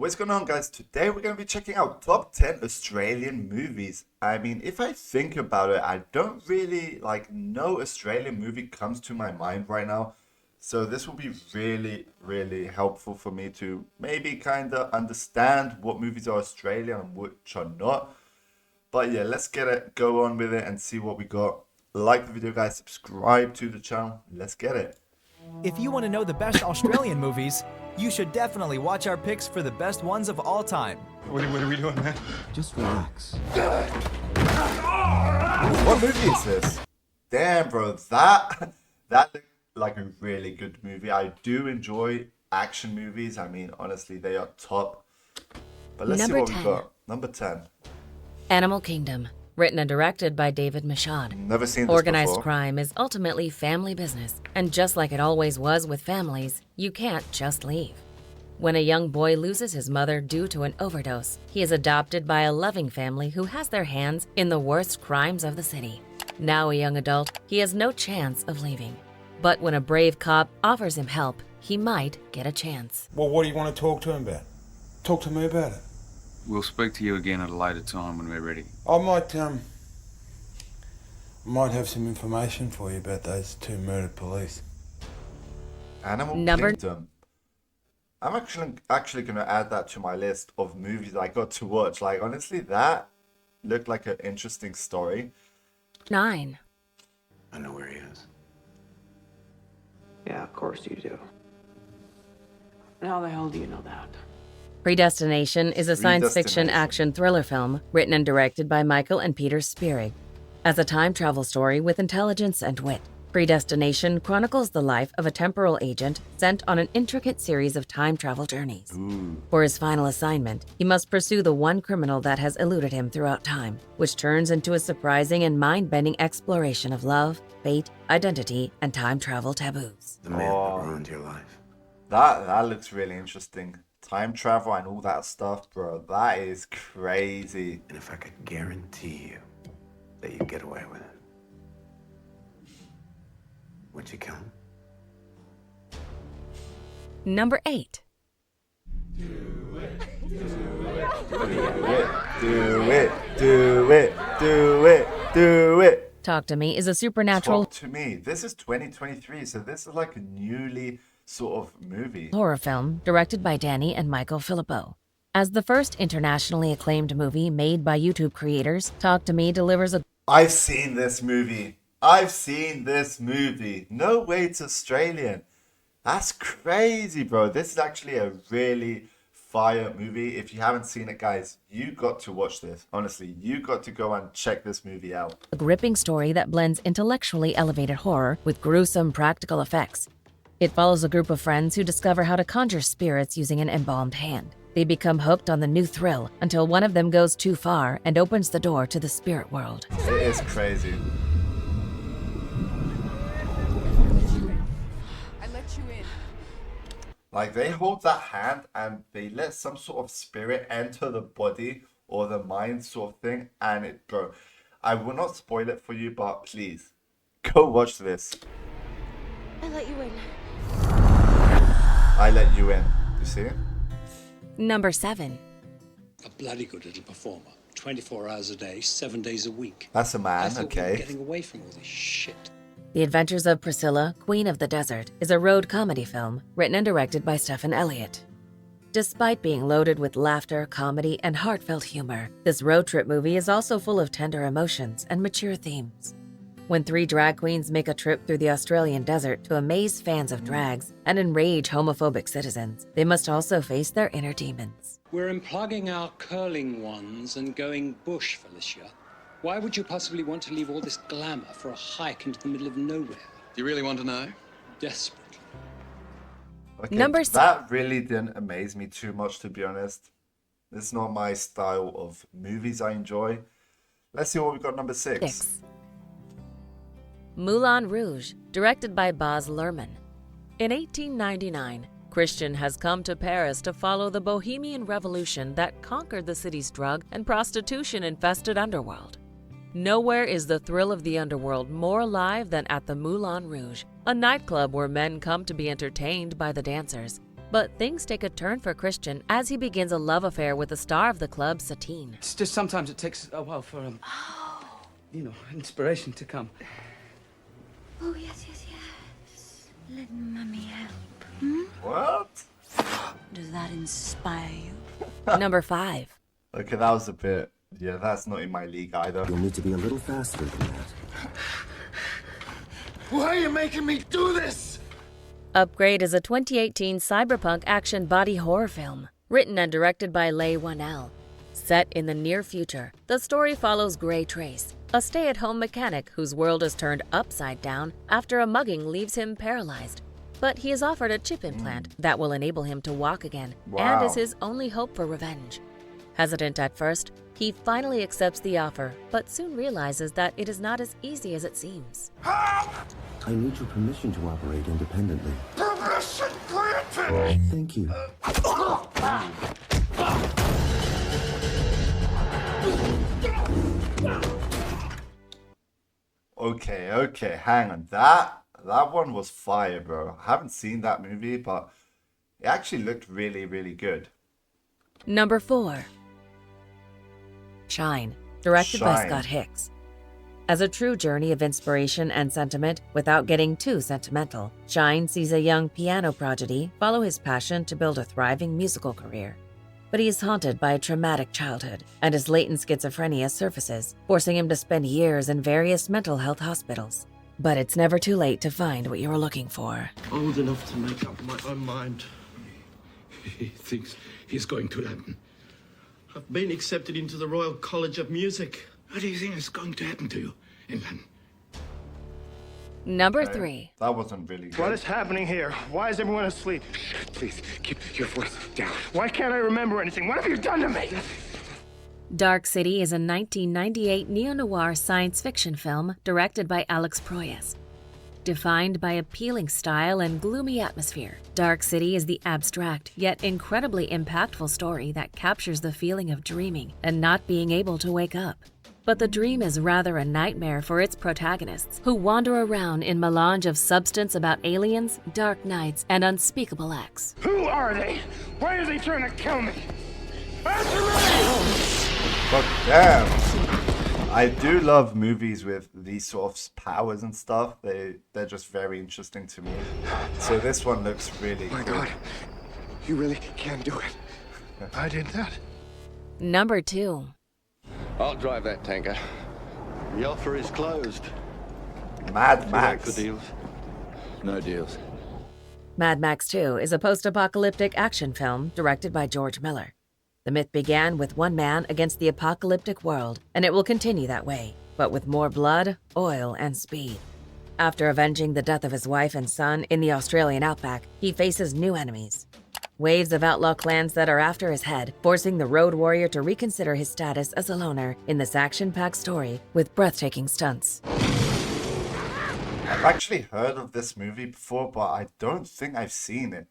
What's going on, guys? Today we're going to be checking out top 10 Australian movies. I mean, if I think about it, I don't really, no Australian movie comes to my mind right now. So this will be really, really helpful for me to maybe kind of understand what movies are Australian and which are not. But yeah, let's go on with it and see what we got. Like the video, guys, subscribe to the channel. Let's get it. If you want to know the best Australian movies, you should definitely watch our picks for the best ones of all time. What are we doing, man? Just relax. What movie is this? Damn, bro, that looked like a really good movie. I do enjoy action movies. I mean, honestly, they are top. But let's see what we got. Number 10. Animal Kingdom, written and directed by David Michôd. Never seen this Organized before. crime is ultimately family business, and just like it always was with families, you can't just leave. When a young boy loses his mother due to an overdose, he is adopted by a loving family who has their hands in the worst crimes of the city. Now a young adult, he has no chance of leaving. But when a brave cop offers him help, he might get a chance. Well, what do you want to talk to him about? Talk to me about it. We'll speak to you again at a later time when we're ready. I might have some information for you about those two murdered police. Animal Number- Kingdom. I'm actually going to add that to my list of movies that I got to watch. Like, honestly, that looked like an interesting story. 9. I know where he is. Yeah, of course you do. And how the hell do you know that? Predestination is a science fiction Predestination. action thriller film written and directed by Michael and Peter Spierig. As a time travel story with intelligence and wit, Predestination chronicles the life of a temporal agent sent on an intricate series of time travel journeys. For his final assignment, he must pursue the one criminal that has eluded him throughout time, which turns into a surprising and mind-bending exploration of love, fate, identity, and time travel taboos. The man that ruined your life. That looks really interesting. Time travel and all that stuff, bro. That is crazy. And if I could guarantee you that you'd get away with it, would you kill him? Number 8. Do it, do it, do it, do it, do it. Talk to Me is a supernatural Talk to me. This is 2023, so this is like a newly sort of movie. horror film directed by Danny and Michael Filippo. As the first internationally acclaimed movie made by YouTube creators, Talk to Me delivers a I've seen this movie. I've seen this movie. No way it's Australian. That's crazy, bro. This is actually a really fire movie. If you haven't seen it, guys, you got to watch this. Honestly, you got to go and check this movie out. gripping story that blends intellectually elevated horror with gruesome practical effects. It follows a group of friends who discover how to conjure spirits using an embalmed hand. They become hooked on the new thrill until one of them goes too far and opens the door to the spirit world. It is crazy. I let you in. Like, they hold that hand and they let some sort of spirit enter the body or the mind sort of thing. And it, bro, I will not spoil it for you, but please, go watch this. I let you in. I let you in. You see? Number 7. A bloody good little performer. 24 hours a day, 7 days a week. That's a I man, thought we were okay. getting away from all this shit. The Adventures of Priscilla, Queen of the Desert, is a road comedy film written and directed by Stephen Elliott. Despite being loaded with laughter, comedy, and heartfelt humor, this road trip movie is also full of tender emotions and mature themes. When 3 drag queens make a trip through the Australian desert to amaze fans of drags and enrage homophobic citizens, they must also face their inner demons. We're unplugging our curling ones and going bush, Felicia. Why would you possibly want to leave all this glamour for a hike into the middle of nowhere? Do you really want to know? Desperately. Okay, Number 6. that really didn't amaze me too much, to be honest. It's not my style of movies I enjoy. Let's see what we got. Number 6. Moulin Rouge, directed by Baz Luhrmann. In 1899, Christian has come to Paris to follow the Bohemian Revolution that conquered the city's drug and prostitution-infested underworld. Nowhere is the thrill of the underworld more alive than at the Moulin Rouge, a nightclub where men come to be entertained by the dancers, But things take a turn for Christian as he begins a love affair with the star of the club, Satine. It's just sometimes it takes a while for, inspiration to come. Oh, yes. Let Mummy help. What? Does that inspire you? Number 5. Okay, that was a bit... Yeah, that's not in my league either. You'll need to be a little faster than that. Why are you making me do this? Upgrade is a 2018 cyberpunk action body horror film, written and directed by Leigh Whannell. Set in the near future, the story follows Gray Trace, a stay-at-home mechanic whose world is turned upside down after a mugging leaves him paralyzed. But he is offered a chip implant that will enable him to walk again, and is his only hope for revenge. Hesitant at first, he finally accepts the offer, but soon realizes that it is not as easy as it seems. I need your permission to operate independently. Permission granted! Thank you. Okay, hang on. That one was fire, bro. I haven't seen that movie, but it actually looked really, really good. Number 4. Shine, directed by Shine. Scott Hicks. As a true journey of inspiration and sentiment without getting too sentimental, Shine sees a young piano prodigy follow his passion to build a thriving musical career. But he is haunted by a traumatic childhood, and his latent schizophrenia surfaces, forcing him to spend years in various mental health hospitals. But it's never too late to find what you are looking for. Old enough to make up my own mind. He thinks he's going to London. I've been accepted into the Royal College of Music. What do you think is going to happen to you in London? Number 3. That wasn't really good. What is happening here? Why is everyone asleep? Please, keep your voice down. Why can't I remember anything? What have you done to me? Dark City is a 1998 neo-noir science fiction film directed by Alex Proyas. Defined by appealing style and gloomy atmosphere, Dark City is the abstract yet incredibly impactful story that captures the feeling of dreaming and not being able to wake up. But the dream is rather a nightmare for its protagonists, who wander around in melange of substance about aliens, dark nights, and unspeakable acts. Who are they? Why are they trying to kill me? Answer me! But damn, I do love movies with these sort of powers and stuff. They're just very interesting to me. So this one looks really My cool. God, you really can do it. I did that. Number 2. I'll drive that tanker. The offer is closed. Mad Max. deals? No deals. Mad Max 2 is a post-apocalyptic action film directed by George Miller. The myth began with one man against the apocalyptic world, and it will continue that way, but with more blood, oil, and speed. After avenging the death of his wife and son in the Australian outback, he faces new enemies. Waves of outlaw clans that are after his head, forcing the road warrior to reconsider his status as a loner in this action-packed story with breathtaking stunts. I've actually heard of this movie before, but I don't think I've seen it.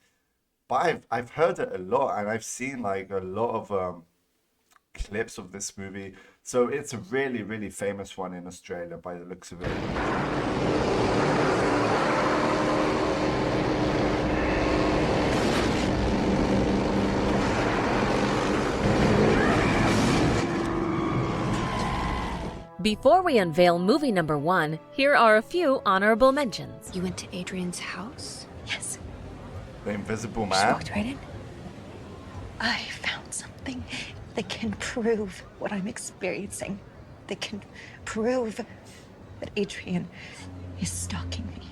But I've heard it a lot, and I've seen like a lot of clips of this movie. So it's a really, really famous one in Australia by the looks of it. Before we unveil movie number 1, here are a few honorable mentions. You went to Adrian's house? Yes. The Invisible Just Man. walked right in. I found something that can prove what I'm experiencing. That can prove that Adrian is stalking me.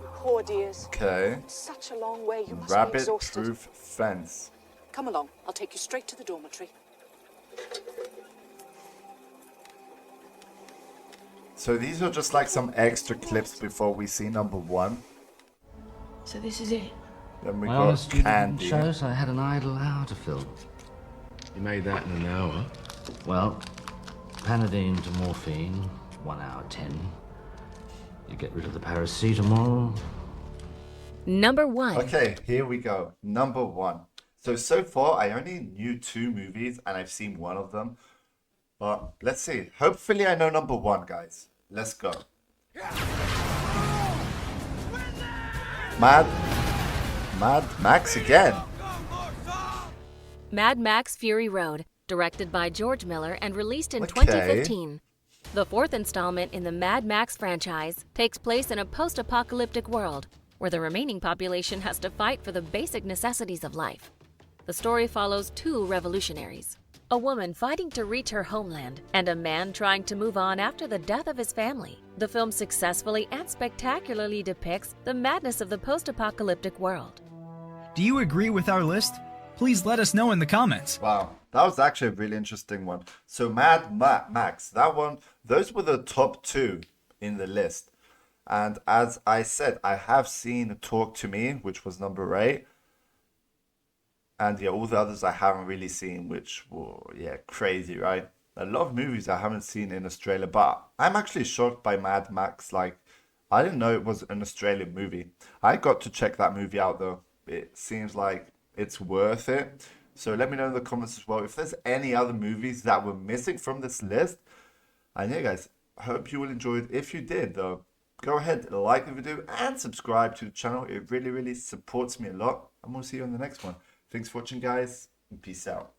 Poor dears. Okay. Such a long way. You must be exhausted. Rabbit-proof fence. Come along. I'll take you straight to the dormitory. So these are just like some extra clips before we see number 1. So this is it. Then we My got honesty didn't Candy. show, so I had an idle hour to fill. You made that in an hour. Well, Panadine to morphine, 1 hour 10. You get rid of the paracetamol. Number 1. Okay, here we go. Number 1. So far, I only knew 2 movies, and I've seen one of them. But let's see. Hopefully, I know number 1, guys. Let's go. Mad Max again. Mad Max Fury Road, directed by George Miller and released in Okay. 2015. The fourth installment in the Mad Max franchise takes place in a post-apocalyptic world where the remaining population has to fight for the basic necessities of life. The story follows two revolutionaries, a woman fighting to reach her homeland, and a man trying to move on after the death of his family. The film successfully and spectacularly depicts the madness of the post-apocalyptic world. Do you agree with our list? Please let us know in the comments. Wow, that was actually a really interesting one. So Mad Max, that one, those were the top two in the list. And as I said, I have seen Talk to Me, which was number 8. And yeah, all the others I haven't really seen, which were, yeah, crazy, right? A lot of movies I haven't seen in Australia, but I'm actually shocked by Mad Max. Like, I didn't know it was an Australian movie. I got to check that movie out though. It seems like it's worth it. So let me know in the comments as well if there's any other movies that were missing from this list. And yeah, guys, I hope you will enjoy it. If you did though, go ahead, like the video and subscribe to the channel. It really, really supports me a lot. And we'll see you on the next one. Thanks for watching, guys, and peace out.